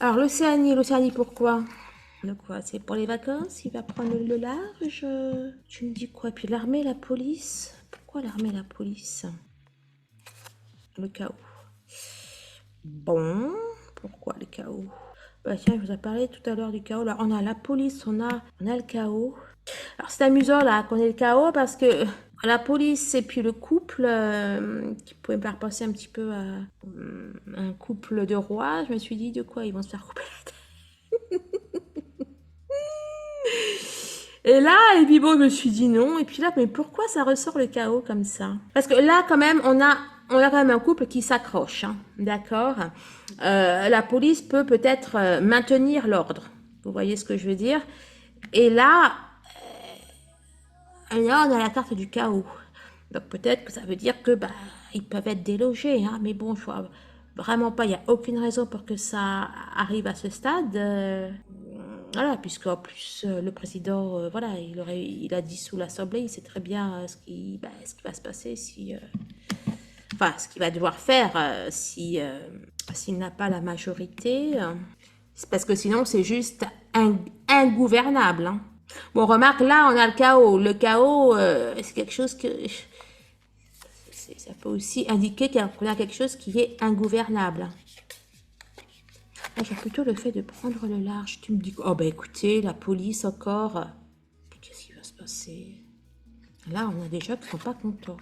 Alors, l'Océanie, pourquoi? De quoi? C'est pour les vacances? Il va prendre le large? Tu me dis quoi? Puis l'armée, la police? Pourquoi l'armée, la police? Le chaos. Bon, pourquoi le chaos? Bah tiens, je vous ai parlé tout à l'heure du chaos. Là, on a la police, on a le chaos. Alors, c'est amusant là qu'on ait le chaos parce que la police et puis le couple qui pouvait me faire penser un petit peu à un couple de rois, je me suis dit de quoi ils vont se faire couper la tête. Et là, et puis bon, je me suis dit non. Et puis là, mais pourquoi ça ressort le chaos comme ça? Parce que là, quand même, on a quand même un couple qui s'accroche, hein, d'accord? La police peut peut-être maintenir l'ordre. Vous voyez ce que je veux dire? Et là, on a la carte du chaos. Donc peut-être que ça veut dire que bah, ils peuvent être délogés, hein, mais bon, je vois vraiment pas, il n'y a aucune raison pour que ça arrive à ce stade. Voilà, puisqu'en plus le président, voilà, il a dissous l'Assemblée, il sait très bien ce qui va se passer si, enfin, ce qu'il va devoir faire si s'il n'a pas la majorité. C'est parce que sinon c'est juste ingouvernable, hein. Bon, remarque, là, on a le chaos. Le chaos, c'est quelque chose que ça peut aussi indiquer qu'on a quelque chose qui est ingouvernable. Là, j'ai plutôt le fait de prendre le large. Tu me dis, oh ben écoutez, la police encore. Qu'est-ce qui va se passer? Là, on a des gens qui sont pas contents.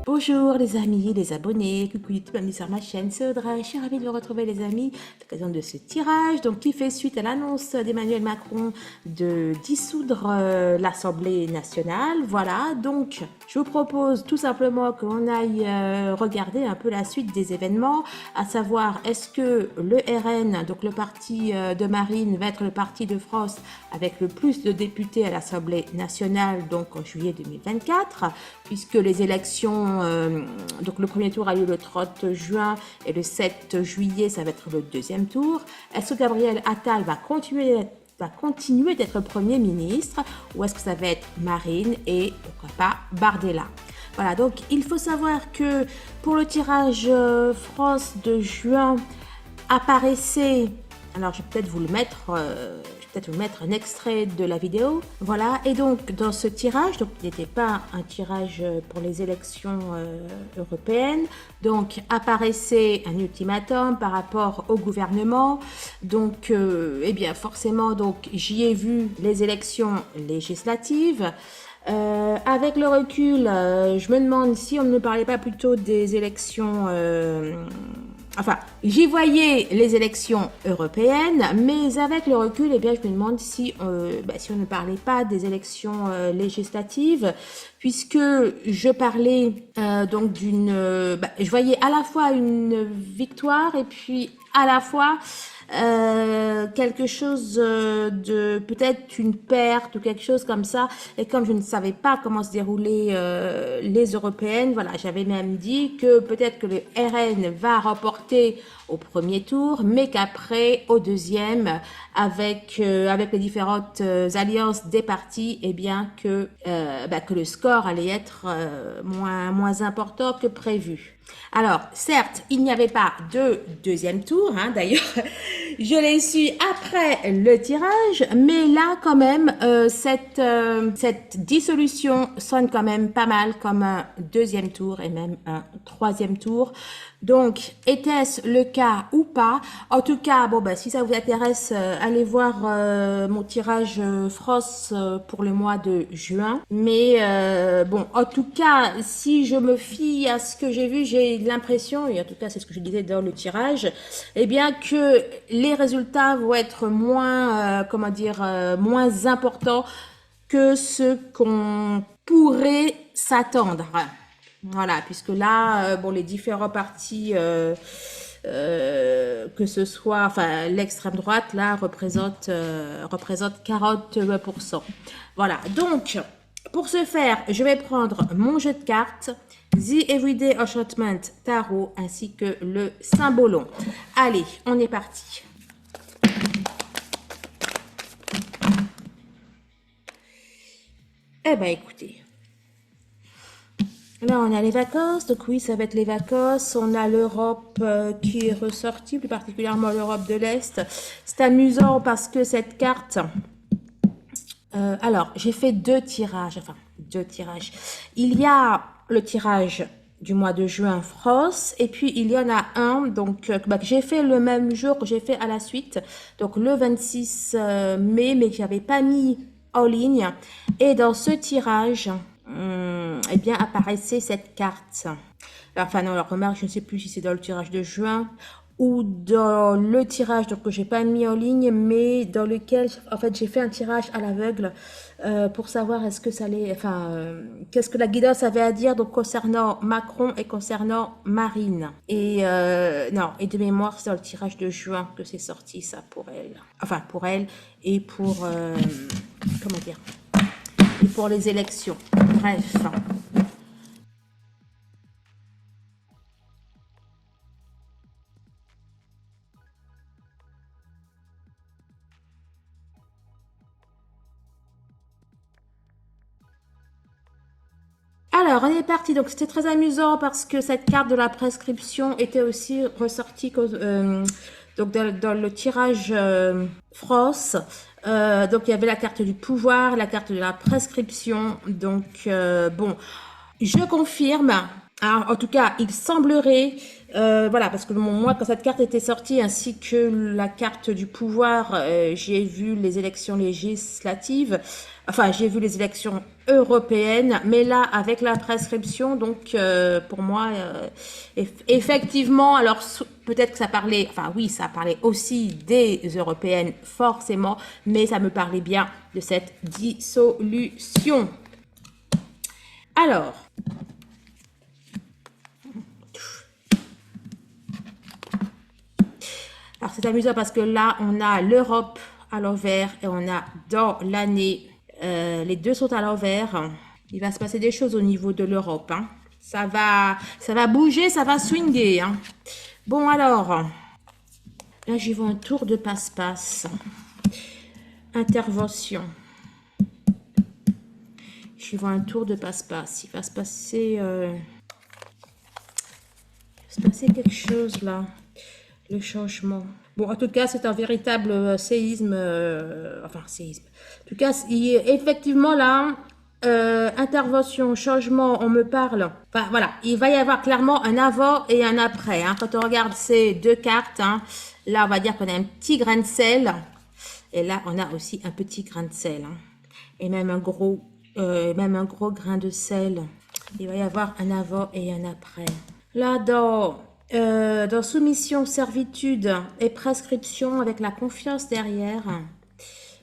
Bonjour les amis, les abonnés, coucou YouTube, bienvenue sur ma chaîne, c'est Audrey, je suis ravie de vous retrouver les amis, à l'occasion de ce tirage, donc qui fait suite à l'annonce d'Emmanuel Macron de dissoudre l'Assemblée nationale. Voilà, donc je vous propose tout simplement qu'on aille regarder un peu la suite des événements, à savoir est-ce que le RN, donc le parti de Marine, va être le parti de France avec le plus de députés à l'Assemblée nationale, donc en juillet 2024, puisque les élections, donc le premier tour a eu le 30 juin et le 7 juillet, ça va être le deuxième tour. Est-ce que Gabriel Attal va continuer d'être Premier ministre ou est-ce que ça va être Marine et pourquoi pas Bardella? Voilà, donc il faut savoir que pour le tirage France de juin apparaissait, alors je vais peut-être vous le mettre, un extrait de la vidéo. Voilà, et donc dans ce tirage, donc il n'était pas un tirage pour les élections européennes, donc apparaissait un ultimatum par rapport au gouvernement. Donc, eh bien forcément, donc j'y ai vu les élections législatives. Avec le recul, je me demande si on ne parlait pas plutôt des élections. Enfin, j'y voyais les élections européennes, mais avec le recul, eh bien, je me demande si on ne parlait pas des élections législatives, puisque je parlais donc je voyais à la fois une victoire et puis à la fois quelque chose de peut-être une perte ou quelque chose comme ça, et comme je ne savais pas comment se déroulaient les européennes, voilà, j'avais même dit que peut-être que le RN va remporter au premier tour, mais qu'après au deuxième, avec les différentes alliances des partis, eh bien que le score allait être moins important que prévu. Alors, certes, il n'y avait pas de deuxième tour, hein, d'ailleurs, je l'ai su après le tirage, mais là, quand même, cette dissolution sonne quand même pas mal comme un deuxième tour et même un troisième tour. Donc, était-ce le cas ou pas. En tout cas, bon, bah, si ça vous intéresse, allez voir mon tirage Frost pour le mois de juin. Mais bon, en tout cas, si je me fie à ce que j'ai vu, j'ai l'impression, et en tout cas c'est ce que je disais dans le tirage, eh bien que les résultats vont être moins, comment dire, moins importants que ce qu'on pourrait s'attendre. Voilà, puisque là, bon, les différents partis, que ce soit, enfin, l'extrême droite, là, représente 40%. Voilà, donc, pour ce faire, je vais prendre mon jeu de cartes, The Everyday Enchantment Tarot, ainsi que le Symbolon. Allez, on est parti. Eh ben, écoutez. Là, on a les vacances, donc oui, ça va être les vacances. On a l'Europe qui est ressortie, plus particulièrement l'Europe de l'Est. C'est amusant parce que cette carte... alors, j'ai fait deux tirages. Il y a le tirage du mois de juin France, et puis il y en a un donc que j'ai fait le même jour que j'ai fait à la suite, donc le 26 mai, mais que j'avais pas mis en ligne. Et dans ce tirage... eh bien, apparaissait cette carte. Enfin, non, alors, remarque, je ne sais plus si c'est dans le tirage de juin ou dans le tirage donc, que j'ai pas mis en ligne, mais dans lequel, en fait, j'ai fait un tirage à l'aveugle pour savoir est-ce que ça allait, enfin, qu'est-ce que la guidance avait à dire donc concernant Macron et concernant Marine. Et non, et de mémoire, c'est dans le tirage de juin que c'est sorti ça pour elle. Enfin, pour elle et pour, comment dire, et pour les élections. Bref. Alors, on est parti. Donc, c'était très amusant parce que cette carte de la prescription était aussi ressortie donc dans le tirage France. Donc, il y avait la carte du pouvoir, la carte de la prescription. Donc, bon, je confirme. Alors, en tout cas, il semblerait, voilà, parce que moi, quand cette carte était sortie, ainsi que la carte du pouvoir, j'ai vu les élections législatives, enfin, j'ai vu les élections européennes, mais là, avec la prescription, donc, pour moi, effectivement, alors, peut-être que ça parlait, enfin, oui, ça parlait aussi des européennes, forcément, mais ça me parlait bien de cette dissolution. Alors, c'est amusant parce que là, on a l'Europe à l'envers et on a dans l'année, les deux sont à l'envers. Il va se passer des choses au niveau de l'Europe. Hein. Ça va bouger, ça va swinguer. Hein. Bon, alors, là, j'y vois un tour de passe-passe. Intervention. J'y vois un tour de passe-passe. Il va se passer quelque chose là. Le changement. Bon, en tout cas, c'est un véritable séisme. Enfin, séisme. En tout cas, effectivement, là, intervention, changement, on me parle. Enfin, voilà, il va y avoir clairement un avant et un après. Hein. Quand on regarde ces deux cartes, hein, là, on va dire qu'on a un petit grain de sel. Et là, on a aussi un petit grain de sel. Hein. Et même un gros grain de sel. Il va y avoir un avant et un après. Là, dans soumission, servitude et prescription avec la confiance derrière,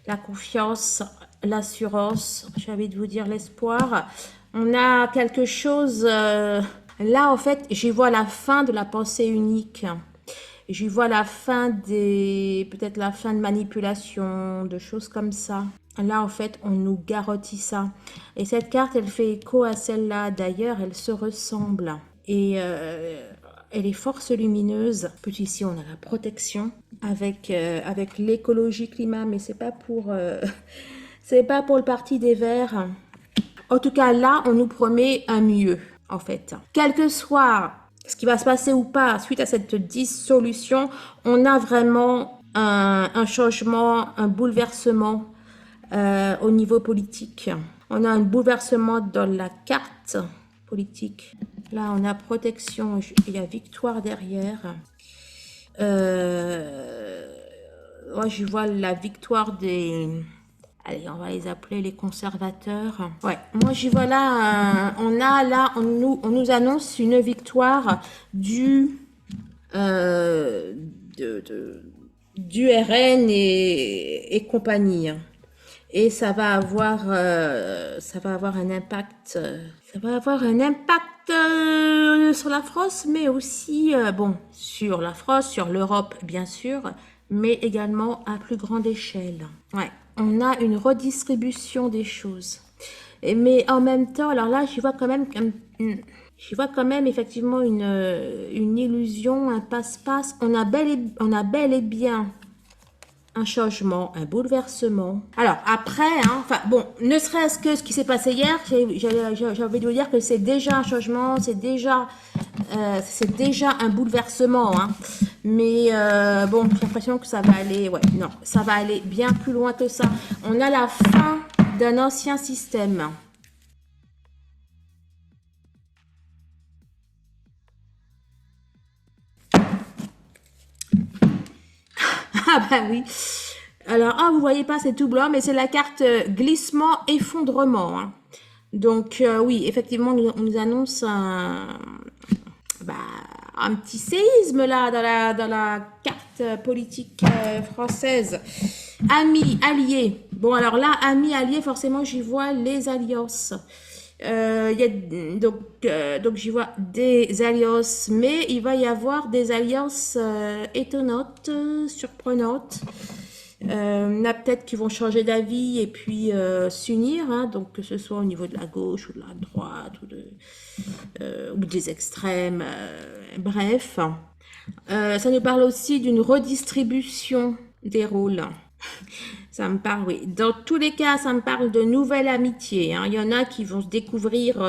la confiance, l'assurance, j'ai envie de vous dire l'espoir, on a quelque chose, là en fait j'y vois la fin de la pensée unique, j'y vois la fin peut-être la fin de manipulation, de choses comme ça. Là en fait on nous garantit ça et cette carte elle fait écho à celle-là, d'ailleurs elle se ressemble et et les forces lumineuses. Puis ici, on a la protection avec l'écologie climat, mais c'est pas pour le parti des Verts. En tout cas, là, on nous promet un mieux, en fait. Quel que soit ce qui va se passer ou pas suite à cette dissolution, on a vraiment un changement, un bouleversement au niveau politique. On a un bouleversement dans la carte politique. Là, on a protection, il y a victoire derrière. Euh, Moi, je vois la victoire des... Allez, on va les appeler les conservateurs. Ouais, moi j'y vois là, on a là, on nous annonce une victoire du, euh, de, de- du RN et compagnie. Et ça va avoir un impact, ça va avoir un impact sur la France, mais aussi, bon, sur la France, sur l'Europe, bien sûr, mais également à plus grande échelle. Ouais, on a une redistribution des choses. Mais en même temps, alors là, j'y vois quand même effectivement une illusion, un passe-passe. On a bel et bien un changement, un bouleversement. Alors après, hein, enfin bon, ne serait-ce que ce qui s'est passé hier, j'ai envie de vous dire que c'est déjà un changement, c'est déjà un bouleversement. Hein. Mais bon, j'ai l'impression que ça va aller, ouais, non, ça va aller bien plus loin que ça. On a la fin d'un ancien système. Ah bah oui. Alors, ah, vous voyez pas, c'est tout blanc, mais c'est la carte glissement effondrement. Hein. Donc oui, effectivement, on nous annonce bah, un petit séisme là dans la carte politique française. Amis, alliés. Bon, alors là, amis, alliés, forcément, j'y vois les alliances. Il y a, donc j'y vois des alliances, mais il va y avoir des alliances étonnantes, surprenantes. Il y en a peut-être qui vont changer d'avis et puis s'unir, hein, donc que ce soit au niveau de la gauche ou de la droite ou des extrêmes, bref. Ça nous parle aussi d'une redistribution des rôles. Ça me parle, oui. Dans tous les cas, ça me parle de nouvelles amitiés. Hein. Il y en a qui vont se découvrir,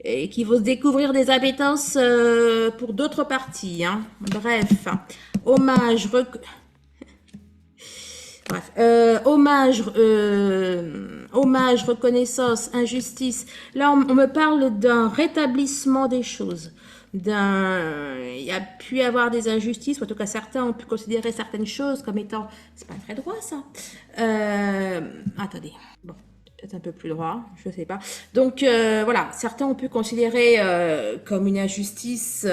et qui vont se découvrir des appétences pour d'autres parties. Hein. Bref, hommage, bref, hommage, reconnaissance, injustice. Là, on me parle d'un rétablissement des choses. Il y a pu y avoir des injustices, ou en tout cas certains ont pu considérer certaines choses comme étant, c'est pas très droit ça. Attendez, bon, peut-être un peu plus droit, je sais pas. Donc voilà, certains ont pu considérer comme une injustice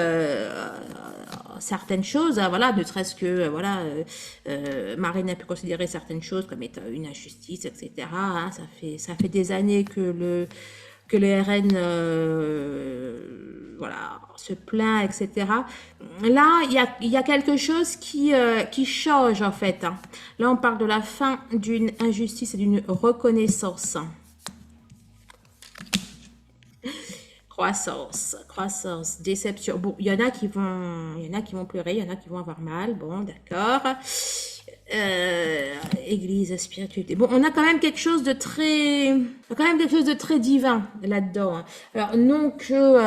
certaines choses, hein, voilà, ne serait-ce que voilà, Marine a pu considérer certaines choses comme étant une injustice, etc. Hein, ça fait des années que le RN voilà, se plaint, etc. Là, il y a quelque chose qui change en fait. Hein. Là, on parle de la fin d'une injustice et d'une reconnaissance. Croissance, déception. Bon, il y en a qui vont pleurer, il y en a qui vont avoir mal. Bon, d'accord. Église, spiritualité. Bon, on a quand même quelque chose de quand même quelque chose de très divin là-dedans. Hein. Alors non que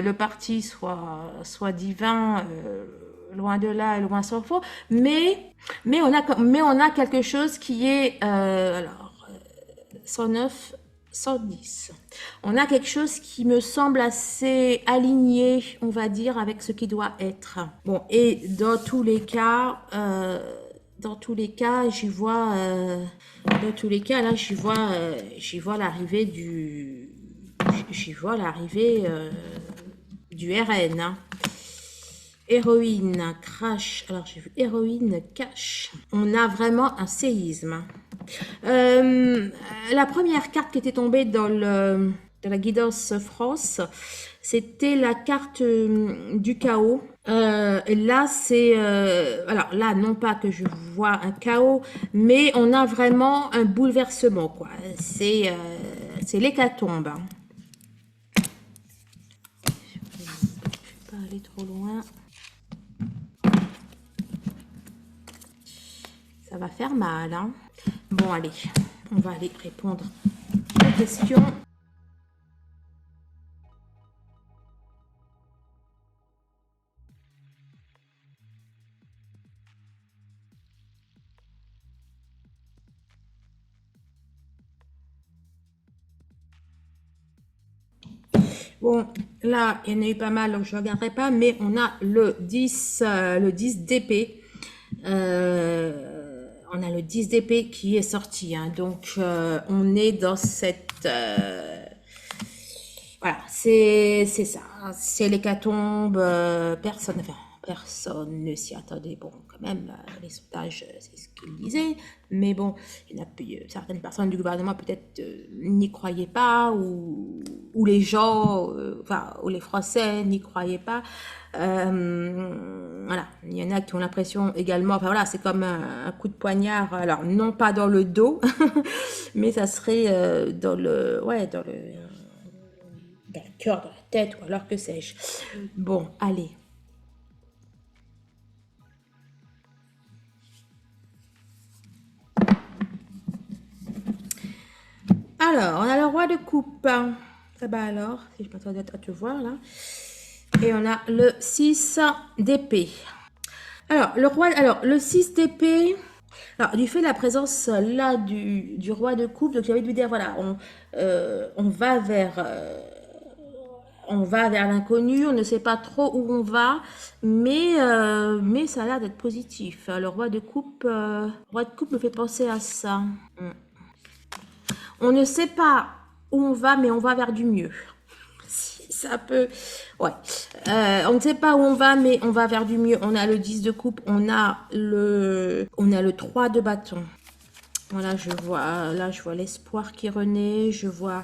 le parti soit divin. Loin de là et loin s'en faut, mais on a quelque chose qui est alors 109, 110. On a quelque chose qui me semble assez aligné, on va dire, avec ce qui doit être. Bon, et dans tous les cas, dans tous les cas, là, j'y vois l'arrivée j'y vois l'arrivée du RN. Hein. Héroïne, crash. Alors j'ai vu héroïne, cash. On a vraiment un séisme. Euh, la première carte qui était tombée dans la guidance France, c'était la carte du chaos. Là, alors là, non pas que je vois un chaos, mais on a vraiment un bouleversement, quoi. C'est l'hécatombe. Hein. Je vais pas aller trop loin. Ça va faire mal, hein. Bon, allez, on va aller répondre aux questions. Bon, là, il y en a eu pas mal, donc je ne regarderai pas, mais on a le 10 d'épée. On a le 10 d'épée qui est sorti, hein, donc on est dans cette... voilà, c'est ça, hein, c'est l'hécatombe, personne ne s'y attendait. Bon, quand même, les sondages, c'est ce qu'ils disaient, mais bon, il y en a certaines personnes du gouvernement peut-être n'y croyaient pas, ou les gens, enfin, ou les Français n'y croyaient pas. Voilà, il y en a qui ont l'impression également, enfin voilà, c'est comme un coup de poignard, alors non pas dans le dos, mais ça serait dans le cœur, dans la tête, ou alors que sais-je. Bon, allez. Alors, on a le roi de coupe. Ça va alors, si je m'attendais à te voir là. Et on a le 6 d'épée. Alors, le 6 d'épée, alors, du fait de la présence là du roi de coupe, donc j'ai envie de lui dire, voilà, on va vers l'inconnu, on ne sait pas trop où on va, mais ça a l'air d'être positif. Le roi de coupe me fait penser à ça. On ne sait pas où on va, mais on va vers du mieux. Ça peut... Ouais. On ne sait pas où on va, mais on va vers du mieux. On a le 10 de coupe, on a le 3 de bâton. Voilà, je vois l'espoir qui renaît, je vois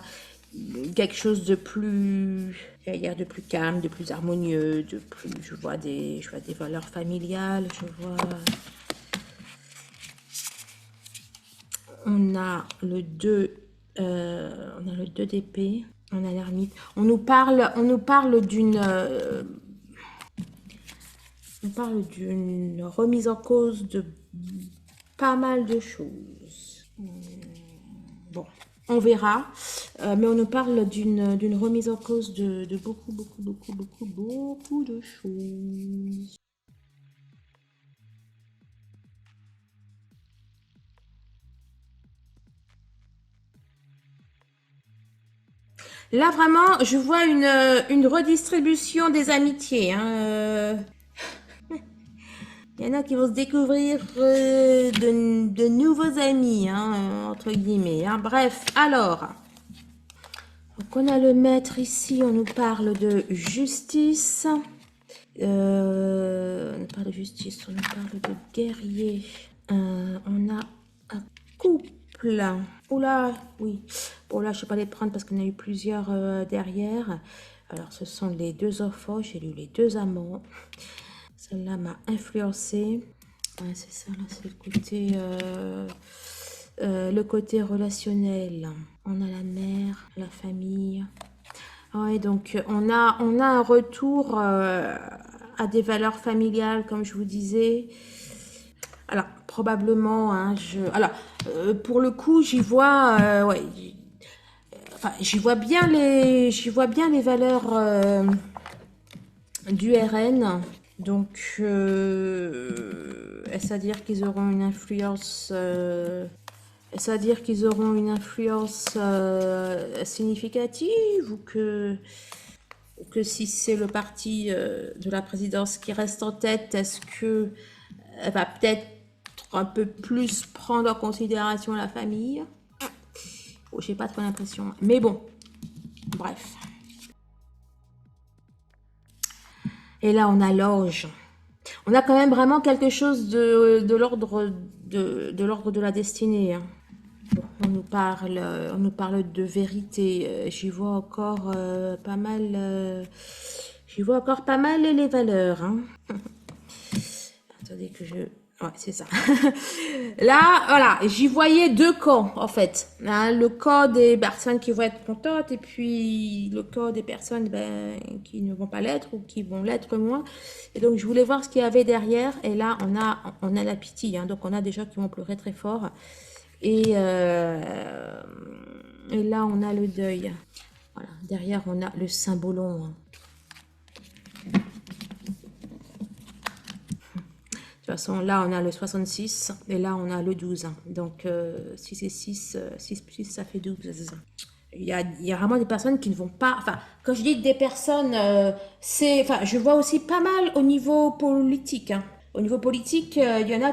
quelque chose de plus, de plus calme, de plus harmonieux, je vois des valeurs familiales, on a le 2, d'épée, on a l'ermite. On nous parle d'une remise en cause de pas mal de choses. Bon, on verra, mais on nous parle d'une remise en cause de beaucoup de choses. Là, vraiment, je vois une redistribution des amitiés, hein. Il y en a qui vont se découvrir de nouveaux amis, hein, entre guillemets, hein. Bref, alors, donc on a le maître ici, on nous parle de justice. On nous parle de justice, on nous parle de guerrier. On a un couple. Oula, oui. Bon, là, je ne vais pas les prendre parce qu'on a eu plusieurs derrière. Alors, ce sont les deux enfants. J'ai lu les deux amants. Celle-là m'a influencée. Ouais, c'est ça, là, c'est le côté relationnel. On a la mère, la famille. Ouais, donc on a un retour à des valeurs familiales, comme je vous disais. Alors, probablement, hein, pour le coup, j'y vois, ouais, enfin, j'y vois bien les valeurs du RN. Donc, est-ce à dire qu'ils auront une influence, significative, ou que si c'est le parti de la présidence qui reste en tête, est-ce que elle va peut-être un peu plus prendre en considération la famille? Oh, j'ai pas trop l'impression. Mais bon, bref. Et là, on a l'ange. On a quand même vraiment quelque chose de l'ordre de la destinée, hein. Bon, on nous parle de vérité. J'y vois encore pas mal. J'y vois encore pas mal les valeurs, hein. Attendez que je... Ouais, c'est ça. Là, voilà, j'y voyais deux camps, en fait. Hein, le camp des personnes qui vont être contentes, et puis le camp des personnes qui ne vont pas l'être, ou qui vont l'être moins. Et donc, je voulais voir ce qu'il y avait derrière. Et là, on a la pitié, hein, donc on a des gens qui vont pleurer très fort. Et là, on a le deuil. Voilà, derrière, on a le symbolon, hein. De toute façon, là, on a le 66 et là, on a le 12. Donc, 6 et 6, 6 plus 6, ça fait 12. il y a vraiment des personnes qui ne vont pas. Enfin, quand je dis des personnes, enfin, je vois aussi pas mal au niveau politique, hein. Au niveau politique, il y en a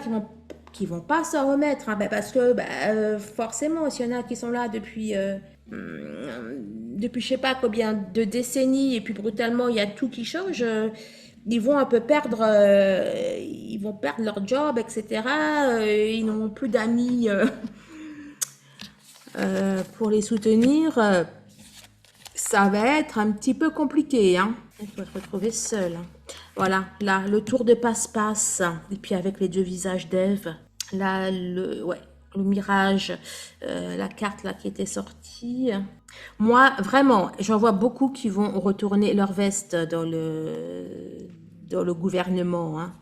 qui vont pas s'en remettre, hein, parce que forcément, s'il y en a qui sont là depuis je sais pas combien de décennies et puis brutalement il y a tout qui change. Ils vont un peu perdre leur job, etc. Ils n'auront plus d'amis pour les soutenir. Ça va être un petit peu compliqué, hein. Il faut se retrouver seul, hein. Voilà, là, le tour de passe-passe. Et puis avec les deux visages d'Ève. Là, ouais, le mirage, la carte là qui était sortie. Moi, vraiment, j'en vois beaucoup qui vont retourner leur veste dans le gouvernement, hein.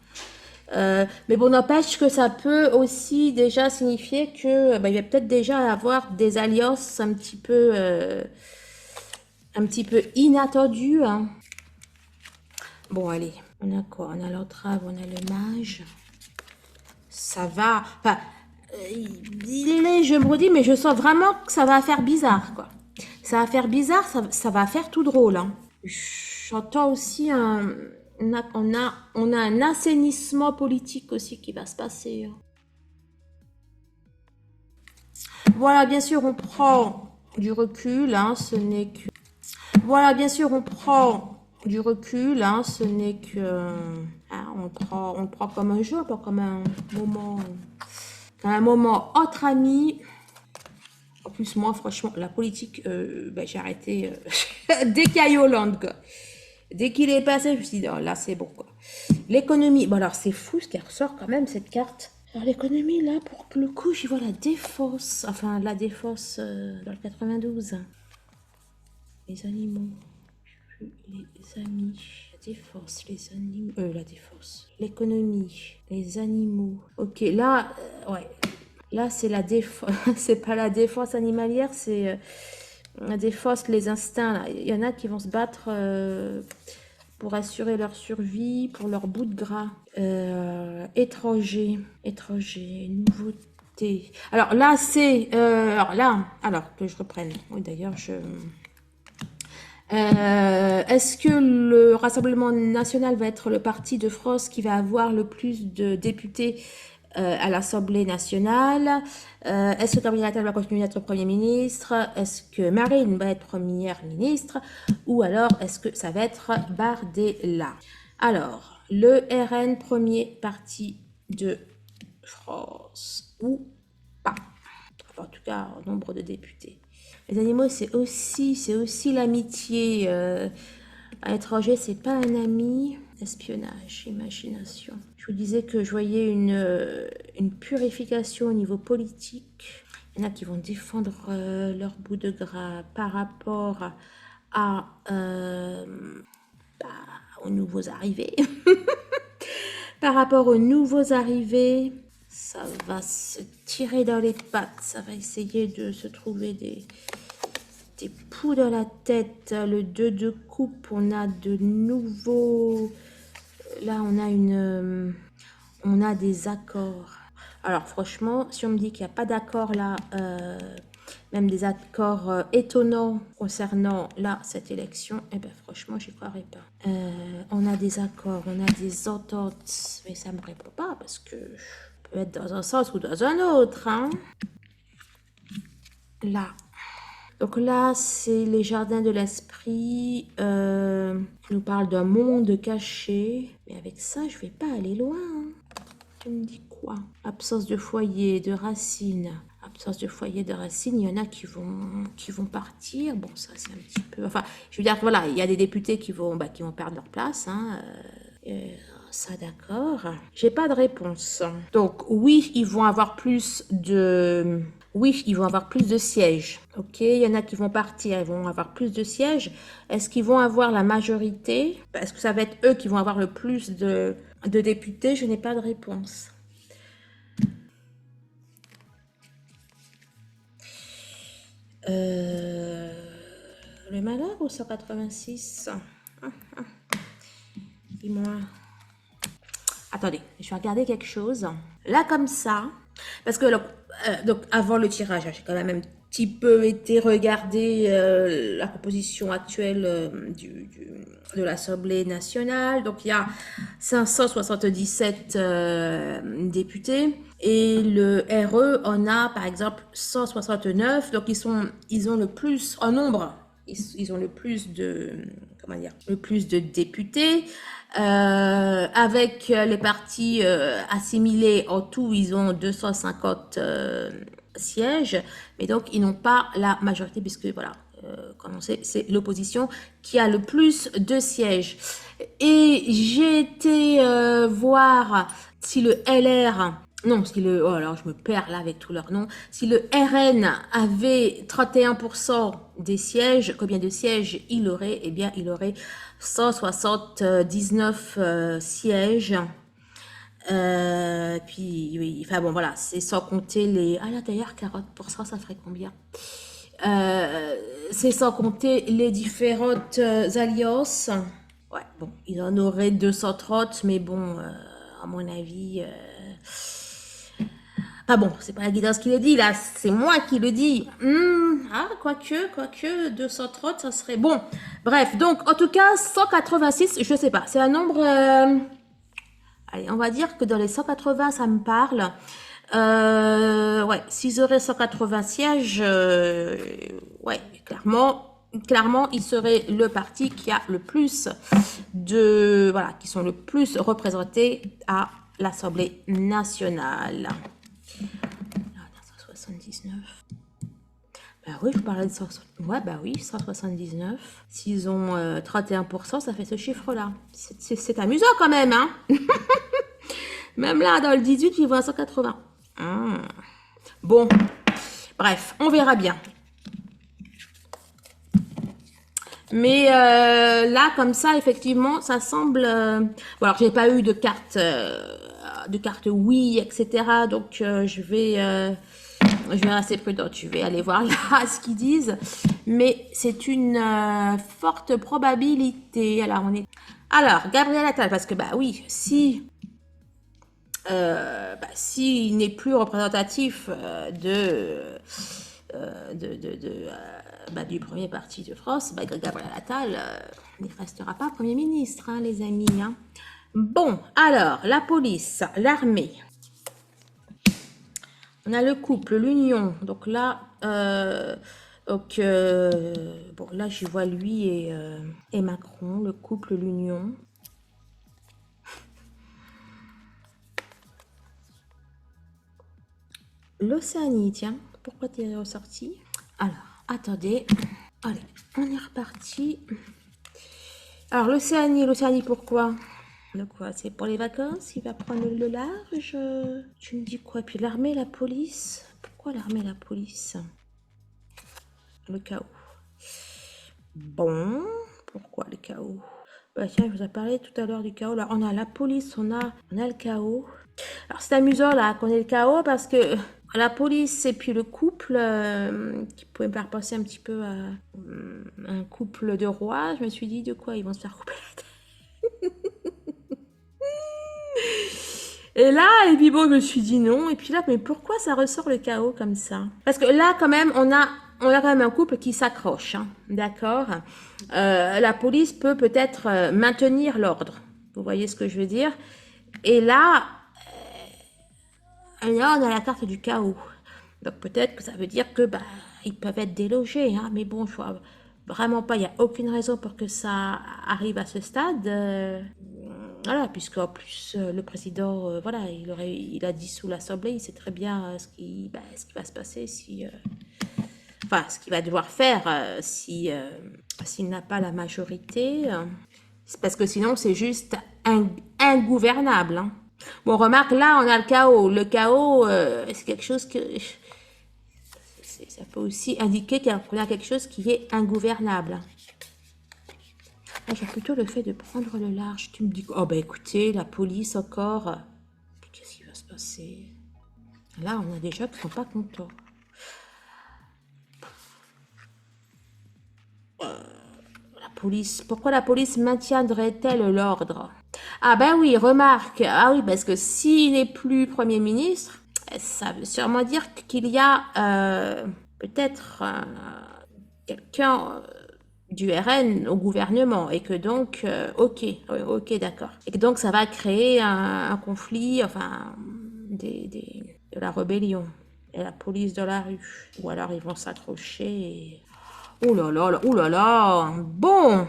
Mais bon, n'empêche que ça peut aussi déjà signifier que il va peut-être déjà avoir des alliances un petit peu inattendues, hein. Bon, allez, on a quoi? On a l'entrave, on a le mage. Ça va. Enfin, je me redis, mais je sens vraiment que ça va faire bizarre, quoi. Ça va faire bizarre, ça va faire tout drôle, hein. J'entends aussi on a un assainissement politique aussi qui va se passer, hein. Voilà, bien sûr, on prend du recul, hein, ce n'est que... Voilà, bien sûr, on prend du recul, hein, ce n'est que... hein, on le prend comme un jeu, pas comme un moment entre amis. En plus, moi, franchement, la politique, j'ai arrêté dès qu'il y a eu Hollande, quoi. Dès qu'il est passé, je me suis dit, oh, là, c'est bon, quoi. L'économie, bon, alors, c'est fou ce qui ressort quand même, cette carte. Alors, l'économie, là, pour le coup, j'y vois la défausse. Enfin, la défausse dans le 92. Les animaux. Les amis. La défausse, les animaux. La défausse. L'économie. Les animaux. Ok, là, ouais. Là, c'est la défense. C'est pas la défense animalière, c'est la défense, les instincts. Là. Il y en a qui vont se battre pour assurer leur survie, pour leur bout de gras. Étranger, nouveauté. Alors là, alors que je reprenne. Oui, d'ailleurs, est-ce que le Rassemblement national va être le parti de France qui va avoir le plus de députés à l'Assemblée nationale? Est-ce que Gabriel Attal va continuer d'être Premier ministre? Est-ce que Marine va être Première ministre? Ou alors, est-ce que ça va être Bardella? Alors, le RN, premier parti de France. Ou pas. Enfin, en tout cas, en nombre de députés. Les animaux, c'est aussi l'amitié. À l'étranger, c'est pas un ami. Espionnage, imagination. Je vous disais que je voyais une purification au niveau politique. Il y en a qui vont défendre leur bout de gras par rapport aux nouveaux arrivés. Par rapport aux nouveaux arrivés, ça va se tirer dans les pattes. Ça va essayer de se trouver des poux dans la tête. Le 2 de coupe, on a de nouveaux... Là, on a des accords. Alors, franchement, si on me dit qu'il n'y a pas d'accord là, même des accords étonnants concernant là, cette élection, eh ben franchement, j'y croirais pas. On a des accords, on a des ententes, mais ça me répond pas parce que je peux être dans un sens ou dans un autre, hein. Là. Donc là, c'est les jardins de l'esprit. On nous parle d'un monde caché. Mais avec ça, je vais pas aller loin, hein. Tu me dis quoi? Absence de foyer, de racines. Absence de foyer, de racines. Il y en a qui vont partir. Bon, ça, c'est un petit peu... Enfin, je veux dire que voilà, il y a des députés qui vont perdre leur place, hein. Ça, d'accord. J'ai pas de réponse. Donc, oui, ils vont avoir plus de... Oui, ils vont avoir plus de sièges. Ok, il y en a qui vont partir, ils vont avoir plus de sièges. Est-ce qu'ils vont avoir la majorité? Est-ce que ça va être eux qui vont avoir le plus de députés? Je n'ai pas de réponse. Le malheur ou 186? Dis-moi. Attendez, je vais regarder quelque chose. Là, comme ça, parce que donc avant le tirage, j'ai quand même petit peu été regarder la composition actuelle de l'Assemblée nationale. Donc il y a 577 députés et le RE en a par exemple 169. Donc ils ont le plus en nombre. Ils ont le plus de, comment dire, le plus de députés. Avec les partis assimilés, en tout, ils ont 250 sièges, mais donc ils n'ont pas la majorité, puisque voilà, comme on sait, c'est l'opposition qui a le plus de sièges. Et j'ai été voir si le LR, non, si le, oh alors je me perds là avec tous leurs noms, si le RN avait 31% des sièges, combien de sièges il aurait? Eh bien, il aurait 179 sièges. Puis oui, enfin bon voilà, c'est sans compter les... Ah là d'ailleurs 40% ça ferait combien? C'est sans compter les différentes alliances. Ouais, bon, il en aurait 230, mais bon, à mon avis... Ah bon, c'est pas la guidance qui le dit, là, c'est moi qui le dis. Quoique, 230, ça serait... Bon, bref, donc, en tout cas, 186, je sais pas, c'est un nombre... Allez, on va dire que dans les 180, ça me parle. Ouais, s'ils auraient 180 sièges, ouais, clairement, il serait le parti qui a le plus de... Voilà, qui sont le plus représentés à l'Assemblée nationale. 179. Bah oui, je parlais de 179. Ouais, bah oui, 179. S'ils ont 31%, ça fait ce chiffre-là. C'est amusant quand même, hein. Même là, dans le 18, ils vont à 180. Bon, bref, on verra bien. Mais là, comme ça, effectivement, ça semble... Bon, alors, j'ai pas eu de carte oui, etc. Donc, je vais rester prudente. Je vais aller voir là ce qu'ils disent. Mais c'est une forte probabilité. Alors, Gabriel Attal, parce que, bah oui, s'il n'est plus représentatif du premier parti de France, Gabriel Attal ne restera pas Premier ministre, hein, les amis. Hein. Bon, alors, la police, l'armée. On a le couple, l'union. Donc là, bon, là, je vois lui et Macron, le couple, l'union. L'Océanie, tiens, pourquoi tu es ressorti? Alors, attendez. Allez, on est reparti. Alors, l'Océanie, pourquoi? De quoi? C'est pour les vacances? Il va prendre le large? Tu me dis quoi? Puis l'armée, la police? Pourquoi l'armée, la police? Le chaos. Bon, pourquoi le chaos? Bah tiens, je vous ai parlé tout à l'heure du chaos. Là, on a la police, on a le chaos. Alors, c'est amusant là qu'on ait le chaos parce que la police et puis le couple qui pouvait me faire penser un petit peu à un couple de rois. Je me suis dit de quoi ils vont se faire couper la tête. Et là, et puis bon, je me suis dit non. Et puis là, mais pourquoi ça ressort le chaos comme ça? Parce que là, quand même, on a quand même un couple qui s'accroche, hein, d'accord? La police peut-être maintenir l'ordre. Vous voyez ce que je veux dire? Et là, on a la carte du chaos. Donc peut-être que ça veut dire que ils peuvent être délogés, hein, mais bon, je vois vraiment pas, il n'y a aucune raison pour que ça arrive à ce stade. Voilà, puisqu'en plus le président, voilà, il a dissous l'Assemblée, il sait très bien ce qui va se passer si, enfin, ce qu'il va devoir faire s'il n'a pas la majorité. C'est parce que sinon c'est juste ingouvernable. Hein. Bon, remarque, là, on a le chaos. Le chaos, c'est quelque chose que... Ça peut aussi indiquer qu'on a quelque chose qui est ingouvernable. Là, j'ai plutôt le fait de prendre le large. Tu me dis, oh, écoutez, la police encore. Qu'est-ce qui va se passer? Là, on a des gens qui ne sont pas contents. La police, pourquoi la police maintiendrait-elle l'ordre? Ah ben oui, remarque. Ah oui, parce que s'il n'est plus Premier ministre, ça veut sûrement dire qu'il y a peut-être quelqu'un du RN au gouvernement et que donc, ok, ok, d'accord. Et que donc ça va créer un conflit, enfin, de la rébellion et la police de la rue. Ou alors ils vont s'accrocher et... Oh là là, oh là là, bon,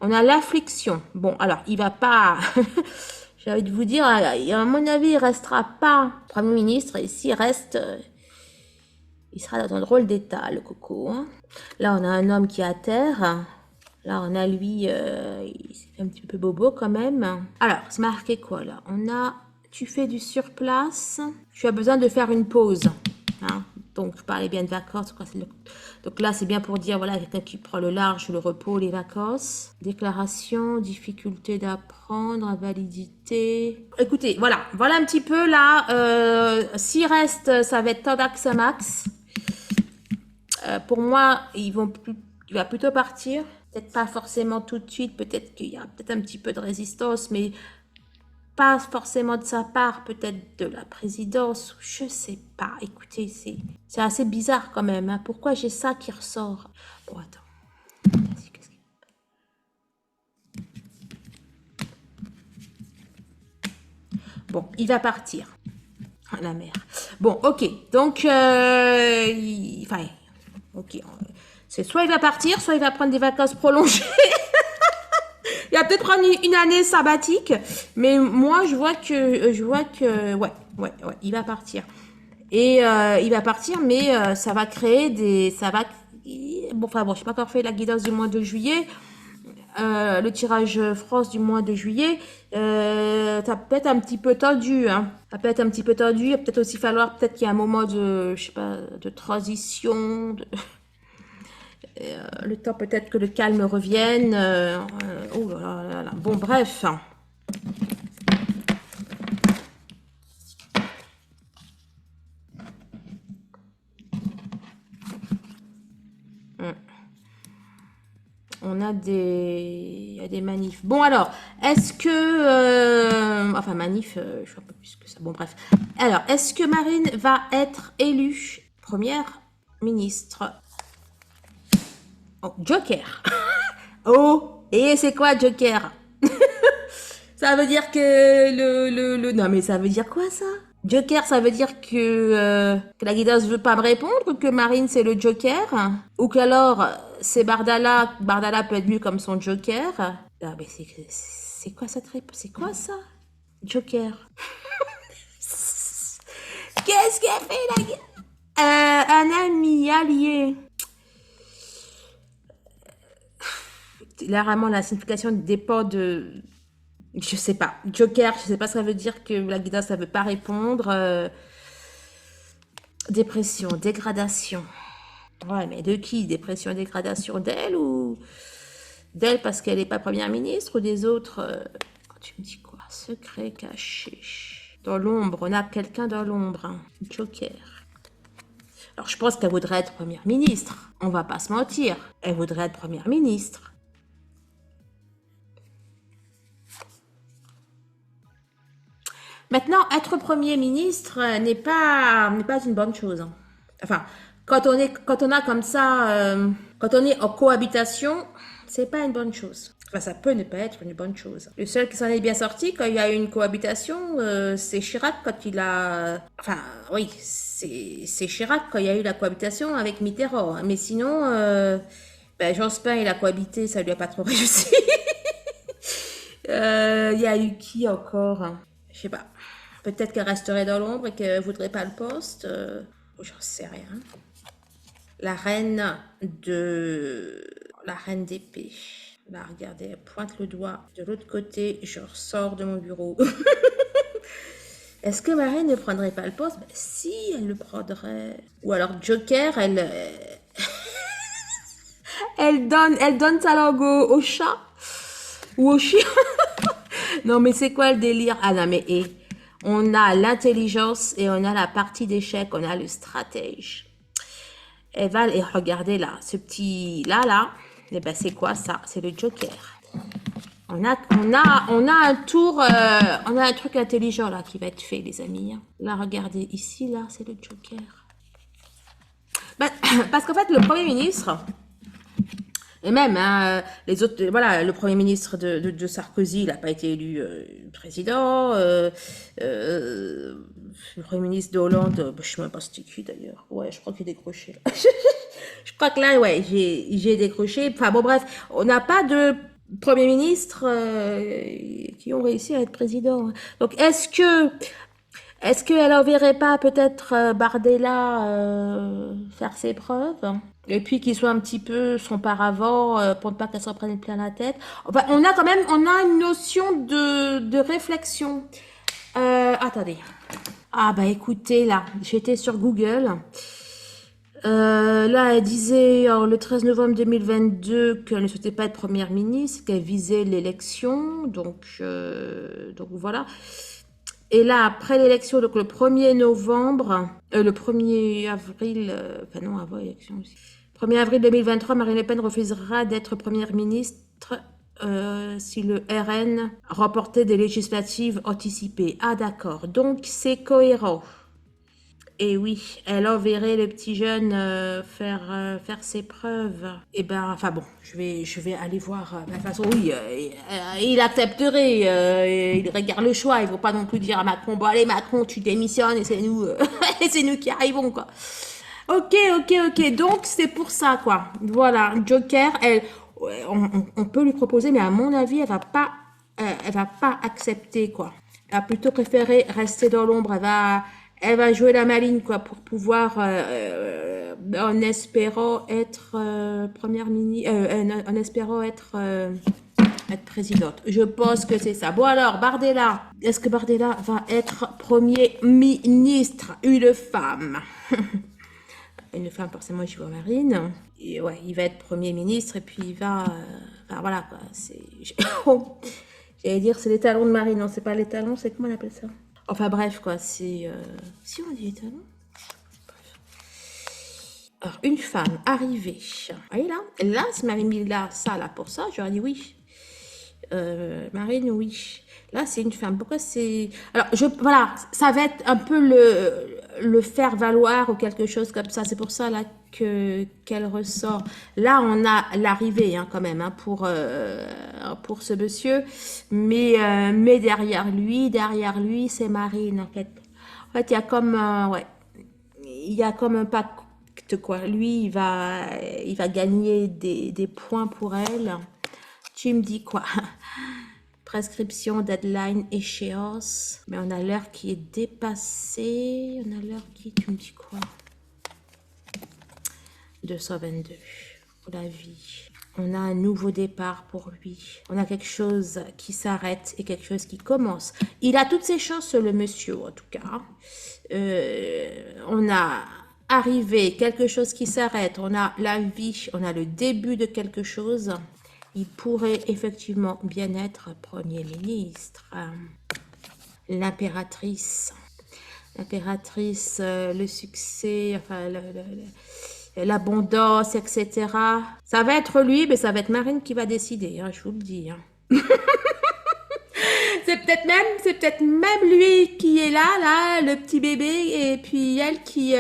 on a l'affliction. Bon, alors il va pas... J'ai envie de vous dire, à mon avis, il restera pas Premier ministre et s'il reste... il sera dans un drôle d'état, le coco. Hein. Là, on a un homme qui est à terre. Là, on a lui, il fait un petit peu bobo quand même. Alors, c'est marqué quoi là? On a, tu fais du surplace, tu as besoin de faire une pause. Hein? Donc, vous parlez bien de vacances. Quoi, donc là, c'est bien pour dire, voilà, quelqu'un qui prend le large, le repos, les vacances. Déclaration, difficulté d'apprendre, invalidité. Écoutez, voilà un petit peu là. S'il reste, ça va être Tandax Max. Pour moi, il va plutôt partir. Peut-être pas forcément tout de suite, peut-être qu'il y a peut-être un petit peu de résistance, mais pas forcément de sa part, peut-être de la présidence, je sais pas. Écoutez, c'est assez bizarre quand même. Hein. Pourquoi j'ai ça qui ressort? Bon, attends. Bon, il va partir. Ah, la mère. Bon, ok. Donc, enfin, ok. C'est soit il va partir, soit il va prendre des vacances prolongées. Il va peut-être prendre une année sabbatique, mais moi je vois que, ouais, il va partir. Et il va partir, mais ça va créer bon, enfin bon, je n'ai pas encore fait la guidance du mois de juillet, le tirage France du mois de juillet, ça peut être un petit peu tendu, hein. Ça peut être un petit peu tendu, il va peut-être aussi falloir peut-être qu'il y ait un moment de, je sais pas, de transition, le temps peut-être que le calme revienne. Oh là là là. Bon, bref. On a il y a des manifs. Bon alors, est-ce que... enfin, manif, je suis un peu plus que ça. Bon, bref. Alors, est-ce que Marine va être élue première ministre? Oh, Joker. Oh, et c'est quoi Joker? Ça veut dire que Non, mais ça veut dire quoi, ça? Joker, ça veut dire que la guidance veut pas me répondre, ou que Marine, c'est le Joker? Ou qu'alors, c'est Bardala peut être vu comme son Joker? Ah, mais c'est quoi cette réponse? C'est quoi, ça? Joker. Qu'est-ce qu'a fait la guidance? Un ami allié. Là, vraiment, la signification dépend de... Je sais pas. Joker, je sais pas ce que ça veut dire que la guidance, ça veut pas répondre. Dépression, dégradation. Ouais, mais de qui? Dépression, dégradation d'elle ou d'elle parce qu'elle n'est pas première ministre ou des autres? Tu me dis quoi? Secret caché. Dans l'ombre, on a quelqu'un dans l'ombre. Hein. Joker. Alors je pense qu'elle voudrait être première ministre. On va pas se mentir. Elle voudrait être première ministre. Maintenant, être Premier ministre n'est pas une bonne chose. Hein. Enfin, quand on a comme ça, quand on est en cohabitation, c'est pas une bonne chose. Enfin, ça peut ne pas être une bonne chose. Le seul qui s'en est bien sorti quand il y a eu une cohabitation, c'est Chirac quand il a... Enfin, oui, c'est Chirac quand il y a eu la cohabitation avec Mitterrand. Hein. Mais sinon, Jospin, il a cohabité, ça lui a pas trop réussi. Il y a eu qui encore? Hein. Je sais pas. Peut-être qu'elle resterait dans l'ombre et qu'elle ne voudrait pas le poste. J'en sais rien. La reine d'épée. Là, regardez, elle pointe le doigt de l'autre côté. Je ressors de mon bureau. Est-ce que Marine ne prendrait pas le poste? Si, elle le prendrait. Ou alors Joker, elle donne sa langue au chat ou au chien. Non, mais c'est quoi le délire? Ah non, mais on a l'intelligence et on a la partie d'échec, on a le stratège. Et regardez là, ce petit là, et ben c'est quoi ça? C'est le Joker. On a un tour, on a un truc intelligent là qui va être fait, les amis. Là, regardez ici, là, c'est le Joker. Bah, parce qu'en fait, le Premier ministre, et même hein, les autres, voilà, le Premier ministre de Sarkozy, il n'a pas été élu président. Le Premier ministre de Hollande, bah, je ne sais même pas c'était qui d'ailleurs. Ouais, je crois qu'il est décroché. Là. Je crois que là, ouais, j'ai décroché. Enfin bon, bref, on n'a pas de Premier ministre qui ont réussi à être président. Donc, est-ce qu'elle enverrait pas peut-être Bardella faire ses preuves? Et puis qu'il soit un petit peu son paravent pour ne pas qu'elle s'en prenne plein la tête. Enfin, on a quand même, on a une notion de réflexion. Attendez. Ah bah écoutez, là, j'étais sur Google. Là, elle disait le 13 novembre 2022 qu'elle ne souhaitait pas être première ministre, qu'elle visait l'élection. Donc voilà. Et là, après l'élection, donc le 1er novembre, le 1er avril, enfin non, avant l'élection aussi. 1er avril 2023, Marine Le Pen refusera d'être première ministre si le RN remportait des législatives anticipées. Ah d'accord, donc c'est cohérent. Et oui, elle enverrait le petit jeune faire ses preuves. Et ben, enfin bon, je vais aller voir. De toute façon, oui, il accepterait. Il regarde le choix. Il ne faut pas non plus dire à Macron, bon allez Macron, tu démissionnes et c'est nous, et c'est nous qui arrivons quoi. Ok. Donc c'est pour ça quoi. Voilà, Joker, ouais, on peut lui proposer, mais à mon avis, elle va pas accepter quoi. Elle va plutôt préférer rester dans l'ombre. Elle va jouer la maligne quoi pour pouvoir, en espérant être première ministre, en espérant être présidente. Je pense que c'est ça. Bon alors, Bardella, est-ce que Bardella va être premier ministre, une femme? Une femme, forcément, je vois Marine. Et ouais, il va être premier ministre et puis il va, enfin voilà quoi. C'est, j'allais dire c'est les talons de Marine. Non, c'est pas les talons, c'est comment on appelle ça? Enfin bref, quoi, c'est... Si on dit étonnant. Alors, une femme arrivée. Vous voyez là? Là, si Marine mis là, ça, là, pour ça, j'aurais dit oui. Marine, oui. Là, c'est une femme. Pourquoi c'est... Alors, voilà, ça va être un peu le faire valoir ou quelque chose comme ça. C'est pour ça, là, qu'elle ressort. Là, on a l'arrivée, hein, quand même, hein, pour ce monsieur. Mais derrière lui, c'est Marine, en fait. En fait, il y a comme... ouais, il y a comme un pacte, quoi. Lui, il va gagner des points pour elle. Tu me dis quoi? Prescription, deadline, échéance. Mais on a l'heure qui est dépassée. On a l'heure qui... Tu me dis quoi? 222. Pour la vie. On a un nouveau départ pour lui. On a quelque chose qui s'arrête et quelque chose qui commence. Il a toutes ses chances, le monsieur, en tout cas. On a arrivé, quelque chose qui s'arrête. On a la vie, on a le début de quelque chose. Il pourrait effectivement bien être Premier ministre. L'impératrice. L'impératrice, le succès, enfin, l'abondance, etc. Ça va être lui, mais ça va être Marine qui va décider, hein, je vous le dis. Hein. C'est peut-être même lui qui est là, le petit bébé, et puis elle qui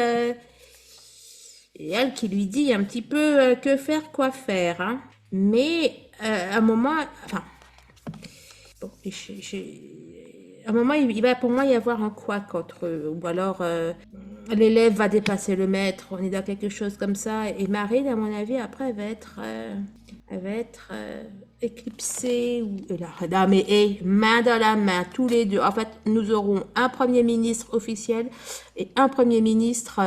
lui dit un petit peu que faire, quoi faire. Hein. Mais à un moment, enfin, bon, à un moment, il va pour moi y avoir un couac entre eux, ou alors l'élève va dépasser le maître, on est dans quelque chose comme ça, et Marine, à mon avis, après, elle va être éclipsée, ou là, non, mais hey, main dans la main, tous les deux. En fait, nous aurons un premier ministre officiel et un premier ministre,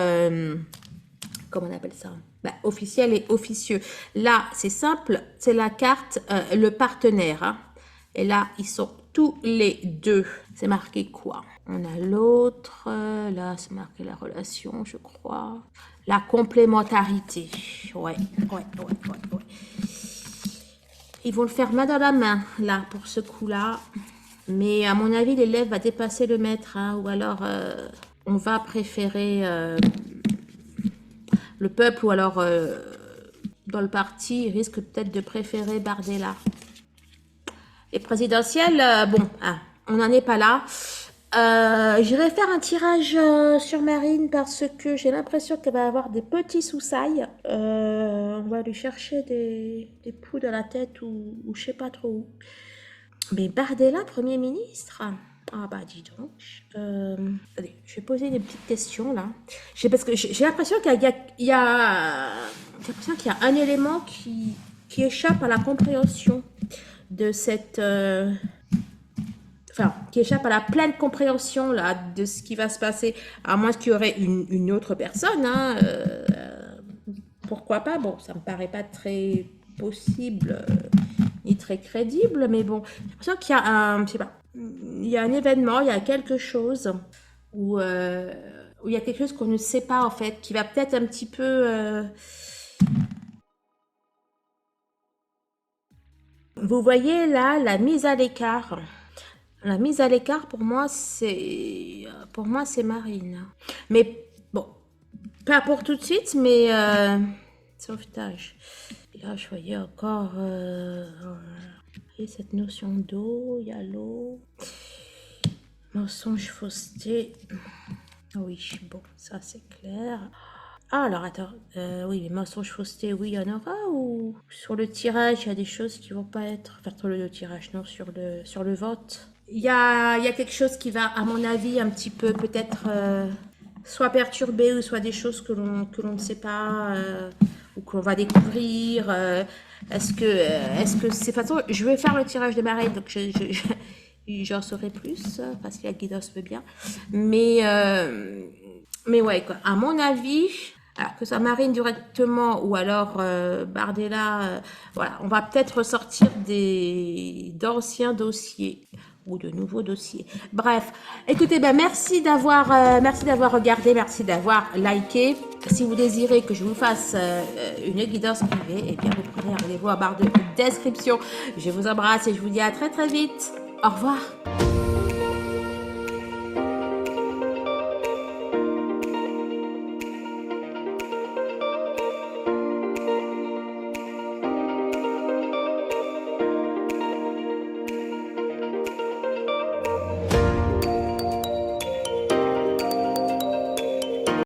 comment on appelle ça? Bah, officiel et officieux. Là, c'est simple, c'est la carte, le partenaire. Hein. Et là, ils sont tous les deux. C'est marqué quoi? On a l'autre, là, c'est marqué la relation, je crois. La complémentarité. Ouais. Ils vont le faire main dans la main, là, pour ce coup-là. Mais à mon avis, l'élève va dépasser le maître. Hein, ou alors, on va préférer... le peuple, ou alors dans le parti, il risque peut-être de préférer Bardella. Les présidentielles, bon, hein, on n'en est pas là. J'irai faire un tirage sur Marine parce que j'ai l'impression qu'elle va avoir des petits soussailles. On va lui chercher des poux dans la tête ou je sais pas trop où. Mais Bardella, Premier ministre? Ah bah dis donc. Allez, je vais poser des petites questions là. Parce que j'ai l'impression j'ai l'impression qu'il y a un élément qui échappe à la compréhension de cette... enfin, qui échappe à la pleine compréhension là, de ce qui va se passer, à moins qu'il y aurait une autre personne. Hein, pourquoi pas? Bon, ça me paraît pas très possible ni très crédible, mais bon, j'ai l'impression qu'il y a un, je sais pas, il y a un événement, il y a quelque chose où il y a quelque chose qu'on ne sait pas en fait, qui va peut-être un petit peu. Vous voyez là la mise à l'écart. La mise à l'écart pour moi c'est Marine. Mais bon, pas pour tout de suite, mais sauvetage. Et là je voyais encore et cette notion d'eau, il y a l'eau, mensonge, fausseté. Oui, bon, ça c'est clair. Ah, alors attends, oui, les mensonges, fausseté, oui, il y en aura ou sur le tirage, il y a des choses qui vont pas être. Enfin, sur le tirage, non, sur le vote. Il y a quelque chose qui va, à mon avis, un petit peu peut-être soit perturber ou soit des choses que l'on ne sait pas ou que l'on va découvrir. Est-ce que c'est... De toute façon, je vais faire le tirage de Marine, donc j'en saurai plus, parce que la guidance veut bien. Mais ouais, quoi. À mon avis, alors que ça Marine directement ou alors Bardella, voilà, on va peut-être ressortir d'anciens dossiers ou de nouveaux dossiers. Bref, écoutez, ben merci d'avoir regardé, merci d'avoir liké. Si vous désirez que je vous fasse une guidance privée, eh bien vous prenez rendez-vous à barre de description. Je vous embrasse et je vous dis à très très vite. Au revoir.